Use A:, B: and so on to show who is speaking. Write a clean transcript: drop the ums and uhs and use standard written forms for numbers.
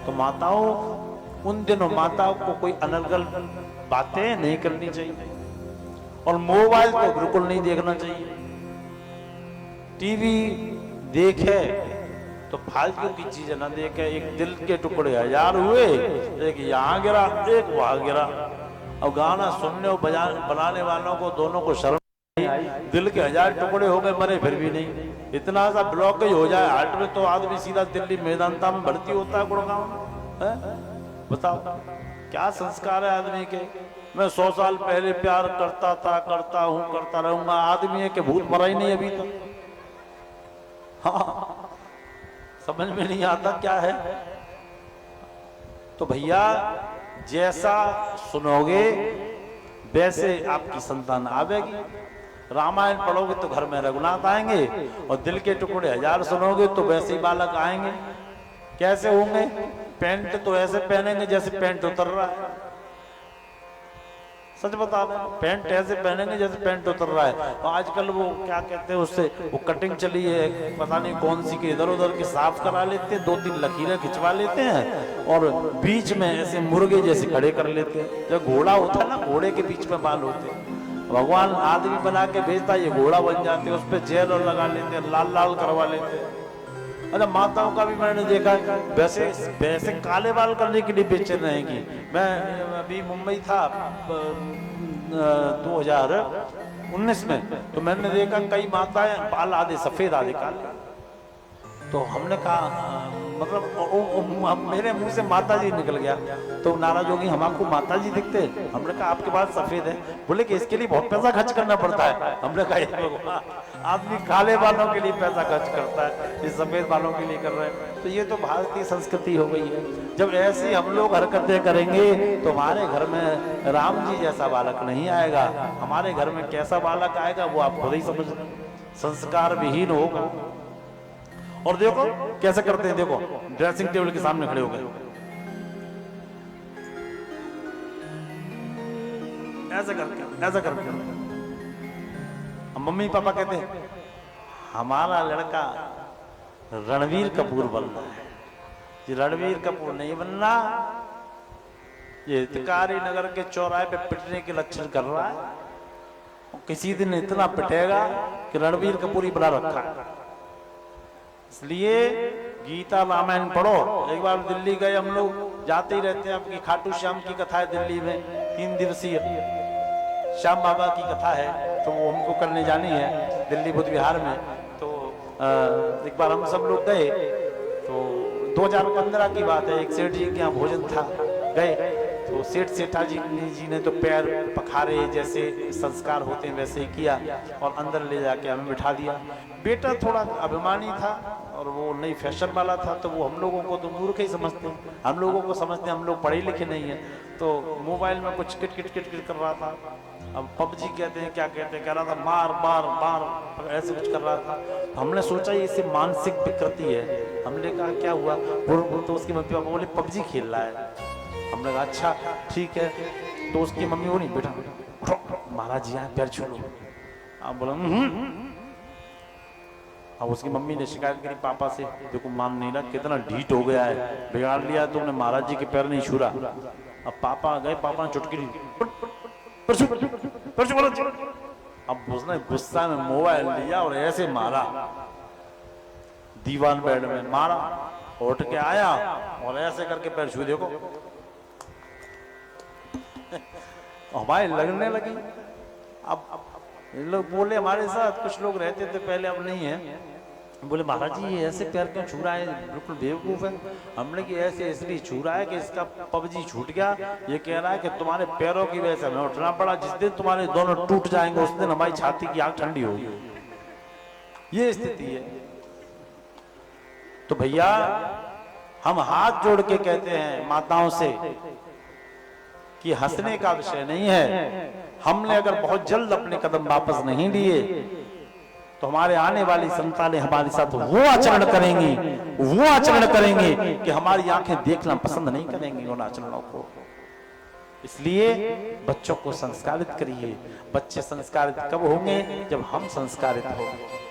A: तो माताओं, उन दिनों माताओं को कोई अनर्गल बातें नहीं करनी चाहिए और मोबाइल तो बिल्कुल नहीं देखना चाहिए। टीवी देखे तो फालतू की चीजें ना देखे। एक दिल के टुकड़े 1000 हुए, एक यहाँ गिरा एक वहां गिरा। अब गाना सुनने और बनाने वालों को दोनों को शर्म नहीं, दिल के 1000 टुकड़े हो गए, मरे फिर भी नहीं। इतना सा ब्लॉकेज हो जाए हार्ट में तो आदमी सीधा दिल्ली मेदांता में भर्ती होता है, गुड़गांव में। बताओ क्या संस्कार है आदमी के। मैं 100 साल पहले प्यार करता था, करता हूं, करता रहूंगा। आदमी है कि भूत मरा ही नहीं अभी तक। हाँ, समझ में नहीं आता क्या है। तो भैया जैसा सुनोगे वैसे आपकी संतान आवेगी। रामायण पढ़ोगे तो घर में रघुनाथ आएंगे और दिल के टुकड़े 1000 सुनोगे तो वैसे ही बालक आएंगे। कैसे होंगे? पैंट तो ऐसे पहनेंगे जैसे पैंट उतर रहा है। सच बता रहे हैं, पैंट ऐसे पहनेंगे जैसे पैंट उतर रहा है। और आजकल वो क्या कहते हैं उससे, वो कटिंग चली है पता नहीं कौन सी के, इधर उधर के साफ करा लेते हैं, 2-3 लकीरें खिंचवा लेते हैं और बीच में ऐसे मुर्गे जैसे खड़े कर लेते हैं। जब घोड़ा होता है ना, घोड़े के बीच में बाल होते हैं। भगवान आदमी बना के भेजता, ये घोड़ा बन जाते हैं, उस पर जेल और लगा लेते हैं, लाल लाल करवा लेते हैं। अच्छा, माताओं का भी मैंने देखा है वैसे वैसे काले बाल करने के लिए बेचैन रहेंगी। मैं अभी मुंबई था 2019 में, तो मैंने देखा कई माताएं बाल आधे सफेद आधे काले। तो हमने कहा मतलब मेरे मुंह से माता जी निकल गया। तो नाराज होगी, हम आपको माता जी दिखते? हमने कहा आपके बाल सफेद है। बोले कि इसके लिए बहुत पैसा खर्च करना पड़ता है। हमने कहा आदमी काले बालों के लिए पैसा खर्च करता है, ये सफेद बालों के लिए कर रहे हैं। तो ये तो भारतीय संस्कृति हो गई है। जब ऐसी हम लोग हरकतें करेंगे तो हमारे घर में राम जी जैसा बालक नहीं आएगा। हमारे घर में कैसा बालक आएगा वो आप खुद ही समझ, संस्कार विहीन होगा। और देखो कैसे करते हैं, देखो ड्रेसिंग टेबल के सामने खड़े हो गए, ऐसा करके ऐसा करके। मम्मी पापा कहते हैं हमारा लड़का रणवीर कपूर बनना है। ये रणवीर कपूर नहीं बनना, ये तिकारी नगर के चौराहे पे पिटने के लक्षण कर रहा है। किसी दिन इतना पिटेगा कि रणवीर कपूर ही बना रखा है। इसलिए गीता रामायण पढ़ो। एक बार दिल्ली गए हम लोग, जाते ही रहते हैं। आपकी खाटू श्याम की कथा है दिल्ली में, 3 दिवसीय श्याम बाबा की कथा है, तो वो हमको करने जानी है दिल्ली बुद्ध विहार में। तो एक बार हम सब लोग गए, तो 2015 की बात है। एक सेठ जी के यहाँ भोजन था, गए तो सेठ सेठा जी ने तो पैर पखारे जैसे संस्कार होते हैं वैसे ही किया और अंदर ले जाके हमें बिठा दिया। बेटा थोड़ा अभिमानी था और वो नई फैशन वाला था, तो वो हम लोगों को तो मूर्ख ही समझते हैं। हम लोगों को समझते हैं हम लोग पढ़े लिखे नहीं है। तो मोबाइल में कुछ किट किट किट किट कर रहा था। अब पबजी कहते हैं, क्या कहते हैं, कह रहा था मार मार मार, ऐसे कुछ कर रहा था। हमने सोचा ये इससे मानसिक विकृति है। हमने कहा क्या हुआ? तो उसकी मम्मी पापा बोले पबजी खेल रहा है। हमने कहा अच्छा ठीक है। तो उसकी मम्मी बोली बेटा महाराज जी आए, पैर छू लो। आप बोला अब उसकी मम्मी ने शिकायत करी पापा से, देखो मान नहीं रहा, कितना ढीठ हो गया है, बिगाड़ लिया तुमने, महाराज जी के पैर नहीं छू रहा। अब पापा गए, पापा ने चुटकी दी, अब उसने गुस्सा में मोबाइल लिया और ऐसे मारा, दीवान बेड में मारा, उठ के आया और ऐसे करके पैर छू, देखो हमारे लगने लगी। अब लोग बोले हमारे साथ कुछ लोग रहते थे पहले, अब नहीं है, बोले महाराज जी ये ऐसे पैर क्यों छू रहा है, बिल्कुल बेवकूफ है। हमने कि ऐसे इसलिए छू रहा है कि इसका पबजी छूट गया। ये कह रहा है कि तुम्हारे पैरों की वजह से हमें उठना पड़ा, जिस दिन तुम्हारे दोनों टूट जाएंगे उस दिन हमारी छाती की आग ठंडी होगी। ये स्थिति है। तो भैया हम हाथ जोड़ के कहते हैं माताओं से कि हंसने का विषय नहीं है। हमने अगर बहुत जल्द अपने कदम वापस नहीं लिए तो हमारे आने वाली संतानें हमारे साथ वो आचरण करेंगे कि हमारी आंखें देखना पसंद नहीं करेंगी उन आचरणों को। इसलिए बच्चों को संस्कारित करिए। बच्चे संस्कारित कब होंगे? जब हम संस्कारित होंगे।